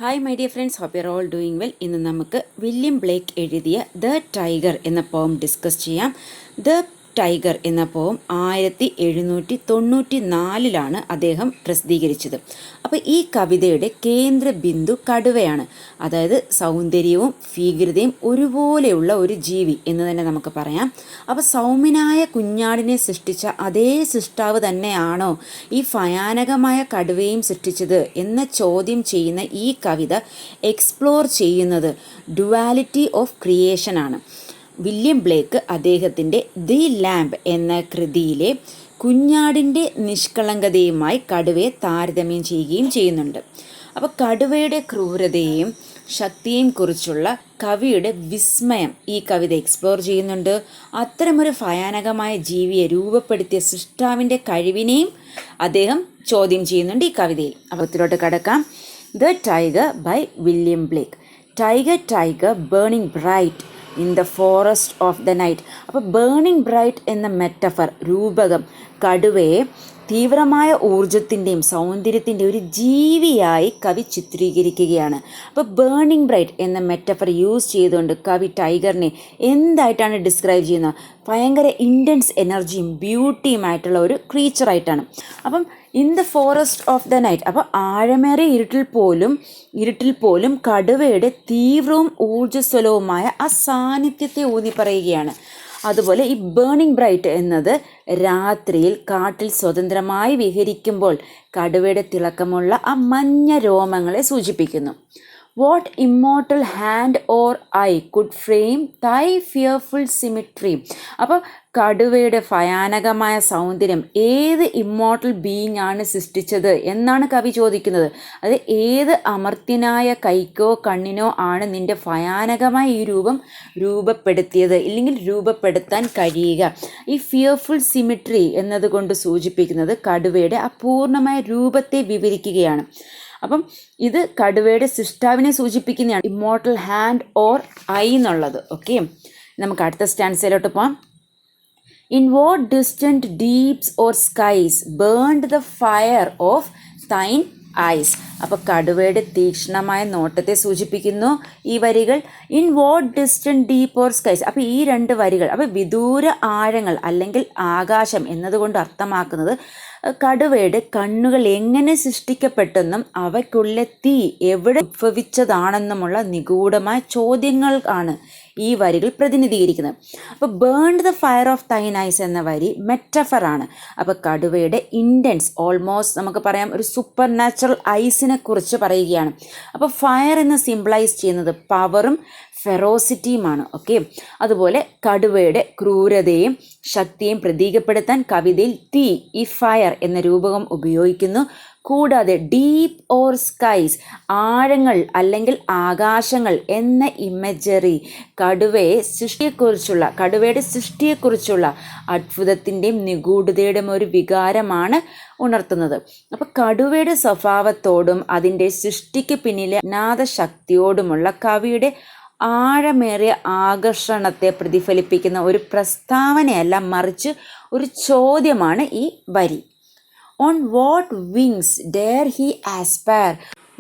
Hi my dear friends, hope you are all doing well. ഇന്ന് നമുക്ക് William Blake എഴുതിയ the tiger എന്ന poem discuss ചെയ്യാം. The tiger എന്ന പോം 1794 അദ്ദേഹം പ്രസിദ്ധീകരിച്ചത്. അപ്പോൾ ഈ കവിതയുടെ കേന്ദ്ര ബിന്ദു കടുവയാണ്. അതായത് സൗന്ദര്യവും ഭീകരതയും ഒരുപോലെയുള്ള ഒരു ജീവി എന്ന് തന്നെ നമുക്ക് പറയാം. അപ്പോൾ സൗമ്യനായ കുഞ്ഞാടിനെ സൃഷ്ടിച്ച അതേ സൃഷ്ടാവ് തന്നെയാണോ ഈ ഭയാനകമായ കടുവയും സൃഷ്ടിച്ചത് എന്ന ചോദ്യം ചെയ്യുന്ന ഈ കവിത എക്സ്പ്ലോർ ചെയ്യുന്നത് ഡുവാലിറ്റി ഓഫ് ക്രിയേഷനാണ്. വില്യം ബ്ലേക്ക് അദ്ദേഹത്തിൻ്റെ ദി ലാംബ് എന്ന കൃതിയിലെ കുഞ്ഞാടിൻ്റെ നിഷ്കളങ്കതയുമായി കടുവയെ താരതമ്യം ചെയ്യുകയും ചെയ്യുന്നുണ്ട്. അപ്പോൾ കടുവയുടെ ക്രൂരതയെയും ശക്തിയെയും കുറിച്ചുള്ള കവിയുടെ വിസ്മയം ഈ കവിത എക്സ്പ്ലോർ ചെയ്യുന്നുണ്ട്. അത്തരമൊരു ഭയാനകമായ ജീവിയെ രൂപപ്പെടുത്തിയ സൃഷ്ടാവിൻ്റെ കഴിവിനെയും അദ്ദേഹം ചോദ്യം ചെയ്യുന്നുണ്ട് ഈ കവിതയിൽ. അപ്പോൾ ഇതിലോട്ട് കടക്കാം. The tiger by William Blake. Tiger tiger burning bright in the forest of the night. അപ്പോൾ ബേണിംഗ് ബ്രൈറ്റ് എന്ന മെറ്റഫർ രൂപകം കടുവയെ തീവ്രമായ ഊർജത്തിൻ്റെയും സൗന്ദര്യത്തിൻ്റെ ഒരു ജീവിയായി കവി ചിത്രീകരിക്കുകയാണ്. അപ്പോൾ ബേണിംഗ് ബ്രൈറ്റ് എന്ന മെറ്റഫർ യൂസ് ചെയ്തുകൊണ്ട് കവി ടൈഗറിനെ എന്തായിട്ടാണ് ഡിസ്ക്രൈബ് ചെയ്യുന്നത്? ഭയങ്കര ഇൻറ്റൻസ് എനർജിയും ബ്യൂട്ടിയുമായിട്ടുള്ള ഒരു ക്രീച്ചറായിട്ടാണ്. അപ്പം in the forest of the night, അപ്പോൾ ആഴമേറിയ ഇരുട്ടിൽ പോലും കടുവയുടെ തീവ്രവും ഊർജ്ജസ്വലവുമായ ആ സാന്നിധ്യത്തെ ഊന്നി പറയുകയാണ്. അതുപോലെ ഈ ബേണിംഗ് ബ്രൈറ്റ് എന്നത് രാത്രിയിൽ കാട്ടിൽ സ്വതന്ത്രമായി വിഹരിക്കുമ്പോൾ കടുവയുടെ തിളക്കമുള്ള ആ മഞ്ഞ രോമങ്ങളെ സൂചിപ്പിക്കുന്നു. What immortal hand or I could frame തൈ ഫിയർഫുൾ സിമിട്രി. അപ്പോൾ കടുവയുടെ ഭയാനകമായ സൗന്ദര്യം ഏത് ഇമ്മോർട്ടൽ ബീയിങ് ആണ് സൃഷ്ടിച്ചത് എന്നാണ് കവി ചോദിക്കുന്നത്. അത് ഏത് അമർത്യനായ കൈക്കോ കണ്ണിനോ ആണ് നിൻ്റെ ഭയാനകമായ ഈ രൂപം രൂപപ്പെടുത്തിയത്, ഇല്ലെങ്കിൽ രൂപപ്പെടുത്താൻ കഴിയുക. ഈ ഫിയർഫുൾ സിമിട്രി എന്നതുകൊണ്ട് സൂചിപ്പിക്കുന്നത് കടുവയുടെ അപൂർണമായ രൂപത്തെ വിവരിക്കുകയാണ്. അപ്പം ഇത് കടുവയുടെ സൃഷ്ടാവിനെ സൂചിപ്പിക്കുന്നതാണ്, ഇമ്മോർട്ടൽ ഹാൻഡ് ഓർ ഐ എന്നുള്ളത്. ഓക്കെ, നമുക്ക് അടുത്ത സ്റ്റാൻസയിലോട്ട് പോകാം. In what distant deeps or skies burned the fire of thine eyes. അപ്പോൾ കടുവയുടെ തീക്ഷ്ണമായ നോട്ടത്തെ സൂചിപ്പിക്കുന്നു ഈ വരികൾ. In what distant deep or skies. അപ്പോൾ ഈ രണ്ട് വരികൾ, അപ്പോൾ വിദൂര ആഴങ്ങൾ അല്ലെങ്കിൽ ആകാശം എന്നതുകൊണ്ട് അർത്ഥമാക്കുന്നത് കടുവയുടെ കണ്ണുകൾ എങ്ങനെ സൃഷ്ടിക്കപ്പെട്ടെന്നും അവയ്ക്കുള്ള തീ എവിടെ ഉത്ഭവിച്ചതാണെന്നുമുള്ള നിഗൂഢമായ ചോദ്യങ്ങൾ ആണ് ഈ വരികൾ പ്രതിനിധീകരിക്കുന്നത്. അപ്പോൾ burnt the fire of thine eyes എന്ന വരി മെറ്റഫറാണ്. അപ്പോൾ കടുവയുടെ ഇൻറ്റൻസ്, ഓൾമോസ്റ്റ് നമുക്ക് പറയാം ഒരു സൂപ്പർ നാച്ചുറൽ ഐസിനെ കുറിച്ച് പറയുകയാണ്. അപ്പോൾ ഫയർ എന്ന് സിംബിളൈസ് ചെയ്യുന്നത് പവറും ഫെറോസിറ്റിയുമാണ്. ഓക്കെ, അതുപോലെ കടുവയുടെ ക്രൂരതയും ശക്തിയും പ്രതീകപ്പെടുത്താൻ കവിതയിൽ തീ, ഈ ഫയർ എന്ന രൂപകം ഉപയോഗിക്കുന്നു. കൂടാതെ ഡീപ്പ് ഓർ സ്കൈസ്, ആഴങ്ങൾ അല്ലെങ്കിൽ ആകാശങ്ങൾ എന്ന ഇമേജറി കടുവയുടെ സൃഷ്ടിയെക്കുറിച്ചുള്ള അത്ഭുതത്തിൻ്റെയും നിഗൂഢതയുടെയും ഒരു വികാരമാണ് ഉണർത്തുന്നത്. അപ്പോൾ കടുവയുടെ സ്വഭാവത്തോടും അതിൻ്റെ സൃഷ്ടിക്ക് പിന്നിലെ അജ്ഞാതശക്തിയോടുമുള്ള കവിയുടെ ആഴമേറിയ ആകർഷണത്തെ പ്രതിഫലിപ്പിക്കുന്ന ഒരു പ്രസ്താവനയല്ല, മറിച്ച് ഒരു ചോദ്യമാണ് ഈ വരി. On what wings dare he aspire?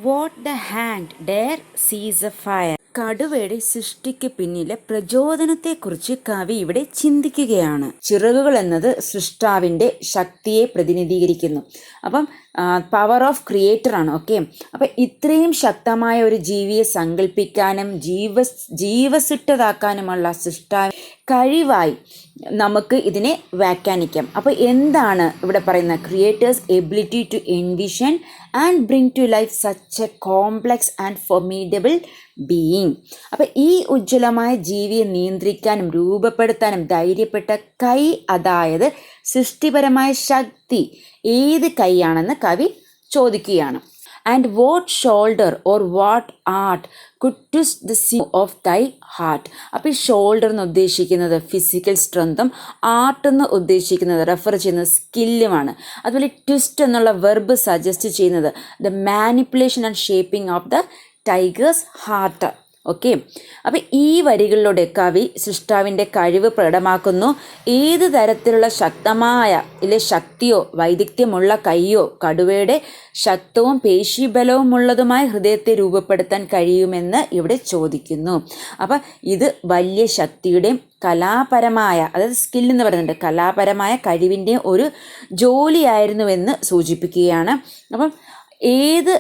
What the hand dare seize a fire? കടുവയുടെ സൃഷ്ടിക്ക് പിന്നിലെ പ്രചോദനത്തെക്കുറിച്ച് കവി ഇവിടെ ചിന്തിക്കുകയാണ്. ചിറകുകൾ എന്നത് സൃഷ്ടാവിൻ്റെ ശക്തിയെ പ്രതിനിധീകരിക്കുന്നു. അപ്പം പവർ ഓഫ് ക്രിയേറ്റർ ആണ്. ഓക്കെ, അപ്പം ഇത്രയും ശക്തമായ ഒരു ജീവിയെ സങ്കല്പിക്കാനും ജീവസുറ്റതാക്കാനുമുള്ള സൃഷ്ടാവ് കഴിവായി നമുക്ക് ഇതിനെ വ്യാഖ്യാനിക്കാം. അപ്പോൾ എന്താണ് ഇവിടെ പറയുന്നത്? Creator's ability to envision and bring to life such a complex and formidable being. അപ്പം ഈ ഉജ്ജ്വലമായ ജീവിയെ നിയന്ത്രിക്കാനും രൂപപ്പെടുത്താനും ധൈര്യപ്പെട്ട കൈ, അതായത് സൃഷ്ടിപരമായ ശക്തി ഏത് കൈയാണെന്ന് കവി ചോദിക്കുകയാണ്. And what shoulder or what art could twist the sea of തൈ ഹാർട്ട്. അപ്പോൾ ഈ ഷോൾഡർ എന്ന് ഉദ്ദേശിക്കുന്നത് ഫിസിക്കൽ സ്ട്രെങ്തും ആർട്ട് എന്ന് ഉദ്ദേശിക്കുന്നത് റെഫർ ചെയ്യുന്നത് സ്കില്ലുമാണ്. അതുപോലെ ട്വിസ്റ്റ് എന്നുള്ള വെർബ് സജസ്റ്റ് ചെയ്യുന്നത് the manipulation and shaping of the tigers heart okay, അപ്പം ഈ വരികളിലൂടെ കവി സൃഷ്ടാവിൻ്റെ കഴിവ് പ്രകടമാക്കുന്നു. ഏത് തരത്തിലുള്ള ശക്തമായ ശക്തിയോ വൈദഗ്ധ്യമുള്ള കൈയോ കടുവയുടെ ശക്തവും പേശീബലവുമുള്ളതുമായ ഹൃദയത്തെ രൂപപ്പെടുത്താൻ കഴിയുമെന്ന് ഇവിടെ ചോദിക്കുന്നു. അപ്പം ഇത് വലിയ ശക്തിയുടെയും കലാപരമായ, അതായത് സ്കിൽ എന്ന് പറയുന്നുണ്ട്, കലാപരമായ കഴിവിൻ്റെയും ഒരു ജോലിയായിരുന്നുവെന്ന് സൂചിപ്പിക്കുകയാണ്. അപ്പം ഏത്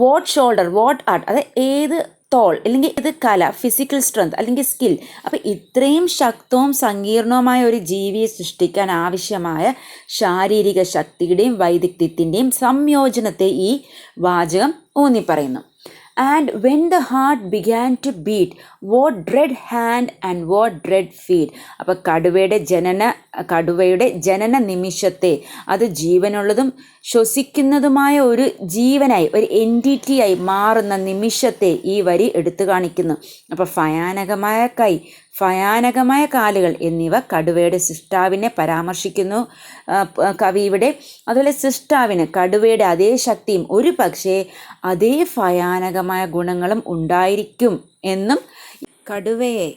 വാട്ട് ഷോൾഡർ, വാട്ട് ആർട്ട്, അതായത് ഏത് തോൾ അല്ലെങ്കിൽ ഇത് കല, ഫിസിക്കൽ സ്ട്രെങ്ത് അല്ലെങ്കിൽ സ്കിൽ. അപ്പം ഇത്രയും ശക്തവും സങ്കീർണവുമായ ഒരു ജീവിയെ സൃഷ്ടിക്കാൻ ആവശ്യമായ ശാരീരിക ശക്തിയുടെയും വൈദഗ്ധ്യത്തിൻ്റെയും സംയോജനത്തെ ഈ വാചകം ഊന്നിപ്പറയുന്നു. And when the heart began to beat, what dread hand and what dread feet. അപ്പോൾ കടുവയുടെ ജനന നിമിഷത്തെ, അത് ജീവനുള്ളതും ശ്വസിക്കുന്നതുമായ ഒരു ജീവനായി, ഒരു എൻറ്റിറ്റിയായി മാറുന്ന നിമിഷത്തെ ഈ വരി എടുത്തു കാണിക്കുന്നു. അപ്പോൾ ഭയാനകമായ കൈ, ഭയാനകമായ കാലുകൾ എന്നിവ കടുവയുടെ സൃഷ്ടാവിനെ പരാമർശിക്കുന്നു കവി ഇവിടെ. അതുപോലെ സൃഷ്ടാവിന് കടുവയുടെ അതേ ശക്തിയും ഒരു പക്ഷേ അതേ ഭയാനകമായ ഗുണങ്ങളും ഉണ്ടായിരിക്കും എന്നും കടുവയെ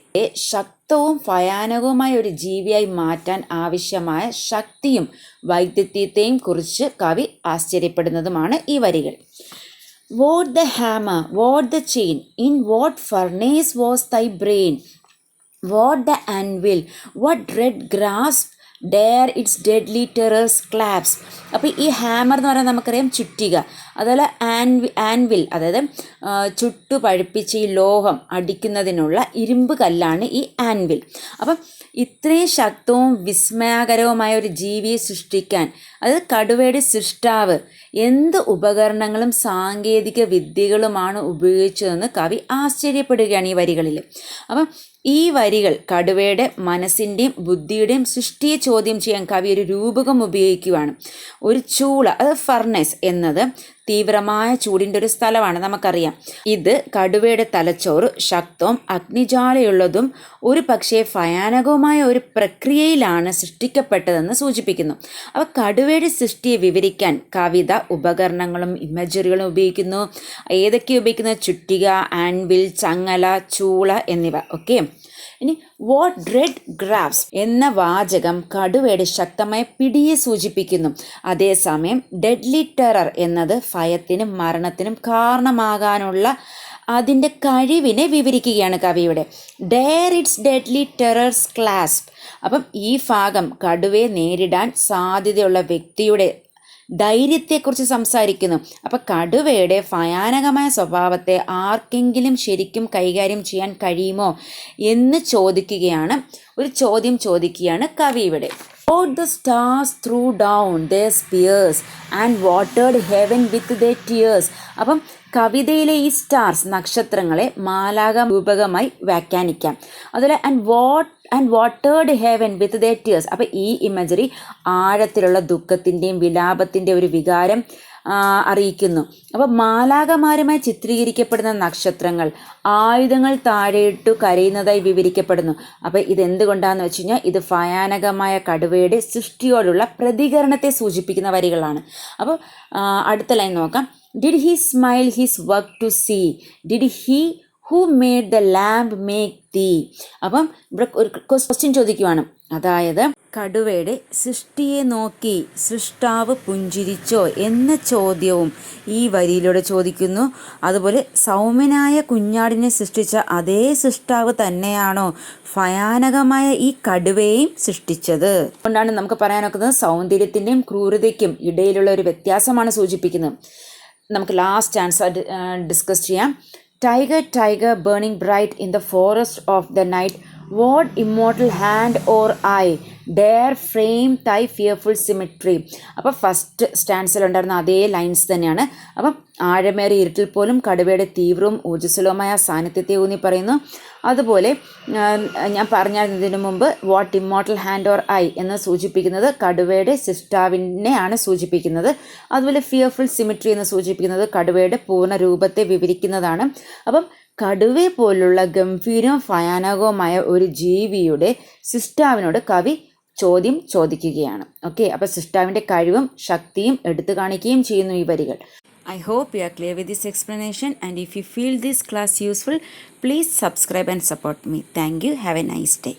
ശക്തവും ഭയാനകവുമായ ഒരു ജീവിയായി മാറ്റാൻ ആവശ്യമായ ശക്തിയും വൈദഗ്ധ്യത്തെയും കുറിച്ച് കവി ആശ്ചര്യപ്പെടുന്നതുമാണ് ഈ വരികൾ. What the hammer, what the chain, in what furnace was thy brain? What the anvil, what dread grasp, dare its deadly terrors clasp. അപ്പോൾ ഈ ഹാമർ എന്ന് പറയുന്നത് നമുക്കറിയാം ചുറ്റിക, അതുപോലെ ആൻവിൽ അതായത് ചുട്ടു പഴുപ്പിച്ച ഈ ലോഹം അടിക്കുന്നതിനുള്ള ഇരുമ്പ് കല്ലാണ് ഈ ആൻവിൽ. അപ്പം ഇത്രയും ശക്തവും വിസ്മയകരവുമായ ഒരു ജീവിയെ സൃഷ്ടിക്കാൻ, അതായത് കടുവയുടെ സൃഷ്ടാവ് എന്ത് ഉപകരണങ്ങളും സാങ്കേതിക വിദ്യകളുമാണ് ഉപയോഗിച്ചതെന്ന് കവി ആശ്ചര്യപ്പെടുകയാണ് ഈ വരികളിൽ. അപ്പം ഈ വരികൾ കടുവയുടെ മനസ്സിൻ്റെയും ബുദ്ധിയുടെയും സൃഷ്ടിയെ ചോദ്യം ചെയ്യാൻ കവി ഒരു രൂപകം ഉപയോഗിക്കുകയാണ്. ഒരു ചൂള, അത് ഫർണസ് എന്നത് തീവ്രമായ ചൂടിൻ്റെ ഒരു സ്ഥലമാണ്, നമുക്കറിയാം. ഇത് കടുവയുടെ തലച്ചോറ് ശക്തവും അഗ്നിജ്വാലയുള്ളതും ഒരു പക്ഷേ ഭയാനകവുമായ ഒരു പ്രക്രിയയിലാണ് സൃഷ്ടിക്കപ്പെട്ടതെന്ന് സൂചിപ്പിക്കുന്നു. അപ്പോൾ കടുവയുടെ സൃഷ്ടിയെ വിവരിക്കാൻ കവിത ഉപകരണങ്ങളും ഇമേജറികളും ഉപയോഗിക്കുന്നു. ഏതൊക്കെ ഉപയോഗിക്കുന്നത്? ചുറ്റിക, ആൻവിൽ, ചങ്ങല, ചൂള എന്നിവ. ഓക്കെ, ഇനി വാട്ട് ഡ്രെഡ് ഗ്രാഫ്സ് എന്ന വാചകം കടുവയുടെ ശക്തമായ പിടിയെ സൂചിപ്പിക്കുന്നു. അതേസമയം ഡെഡ്ലി ടെറർ എന്നത് ഭയത്തിനും മരണത്തിനും കാരണമാകാനുള്ള അതിൻ്റെ കഴിവിനെ വിവരിക്കുകയാണ് കവിയുടെ. Dare its deadly terrors clasp. അപ്പം ഈ ഭാഗം കടുവയെ നേരിടാൻ സാധ്യതയുള്ള വ്യക്തിയുടെ ധൈര്യത്തെക്കുറിച്ച് സംസാരിക്കുന്നു. അപ്പം കടുവയുടെ ഭയാനകമായ സ്വഭാവത്തെ ആർക്കെങ്കിലും ശരിക്കും കൈകാര്യം ചെയ്യാൻ കഴിയുമോ എന്ന് ചോദിക്കുകയാണ്, ഒരു ചോദ്യം ചോദിക്കുകയാണ് കവി ഇവിടെ. All the stars threw down their spears and watered heaven with their tears. അപ്പം കവിതയിലെ ഈ സ്റ്റാർസ്, നക്ഷത്രങ്ങളെ മാലാഖ രൂപകമായി വ്യാഖ്യാനിക്കാം. അതുപോലെ and watered heaven with their tears. അപ്പം ഈ ഇമേജറി ആഴത്തിലുള്ള ദുഃഖത്തിൻ്റെയും വിലാപത്തിൻ്റെ ഒരു വികാരം അറിയിക്കുന്നു. അപ്പോൾ മാലാഖമാരുമായി ചിത്രീകരിക്കപ്പെടുന്ന നക്ഷത്രങ്ങൾ ആയുധങ്ങൾ താഴെയിട്ടു കരയുന്നതായി വിവരിക്കപ്പെടുന്നു. അപ്പോൾ ഇതെന്തുകൊണ്ടാണെന്ന് വെച്ച് കഴിഞ്ഞാൽ ഇത് ഭയാനകമായ കടുവയുടെ സൃഷ്ടിയോടുള്ള പ്രതികരണത്തെ സൂചിപ്പിക്കുന്ന വരികളാണ്. അപ്പോൾ അടുത്ത ലൈൻ നോക്കാം. Did he smile his work to see? Did he who made the lamb make thee? അപ്പം ഇവിടെ ഒരു ക്വസ്റ്റ്യൻ ചോദിക്കുവാണ്. അതായത് കടുവയുടെ സൃഷ്ടിയെ നോക്കി സൃഷ്ടാവ് പുഞ്ചിരിച്ചോ എന്ന ചോദ്യവും ഈ വരിയിലൂടെ ചോദിക്കുന്നു. അതുപോലെ സൗമ്യനായ കുഞ്ഞാടിനെ സൃഷ്ടിച്ച അതേ സൃഷ്ടാവ് തന്നെയാണോ ഭയാനകമായ ഈ കടുവയെയും സൃഷ്ടിച്ചത്? അതുകൊണ്ടാണ് നമുക്ക് പറയാനൊക്കുന്നത് സൗന്ദര്യത്തിൻ്റെയും ക്രൂരതയ്ക്കും ഇടയിലുള്ള ഒരു വ്യത്യാസമാണ് സൂചിപ്പിക്കുന്നത്. നമുക്ക് ലാസ്റ്റ് ആൻസർ ഡിസ്കസ് ചെയ്യാം. Tiger tiger burning bright in the forest of the night, what immortal hand or I dare frame തൈ ഫിയർഫുൾ സിമെട്രി. അപ്പോൾ ഫസ്റ്റ് സ്റ്റാൻസിലുണ്ടായിരുന്ന അതേ ലൈൻസ് തന്നെയാണ്. അപ്പം ആഴമേറിയ ഇരുട്ടിൽ പോലും കടുവയുടെ തീവ്രവും ഊർജ്ജസ്വലവുമായ സാന്നിധ്യത്തെ ഊന്നി പറയുന്നു. അതുപോലെ ഞാൻ പറഞ്ഞതിന് മുമ്പ് what immortal hand or I എന്ന് സൂചിപ്പിക്കുന്നത് കടുവയുടെ സൃഷ്ടാവിനെയാണ് സൂചിപ്പിക്കുന്നത്. അതുപോലെ ഫിയർഫുൾ സിമെട്രി എന്ന് സൂചിപ്പിക്കുന്നത് കടുവയുടെ പൂർണ്ണ രൂപത്തെ വിവരിക്കുന്നതാണ്. അപ്പം കടുവയെ പോലുള്ള ഗംഭീരവും ഭയാനകവുമായ ഒരു ജീവിയുടെ സൃഷ്ടാവിനോട് കവി ചോദ്യം ചോദിക്കുകയാണ്. ഓക്കെ, അപ്പോൾ സൃഷ്ടാവിൻ്റെ കഴിവും ശക്തിയും എടുത്തു കാണിക്കുകയും ചെയ്യുന്നു ഈ വരികൾ. I hope you are clear with this explanation, and if you feel this class useful, please subscribe and support me. Thank you. Have a nice day.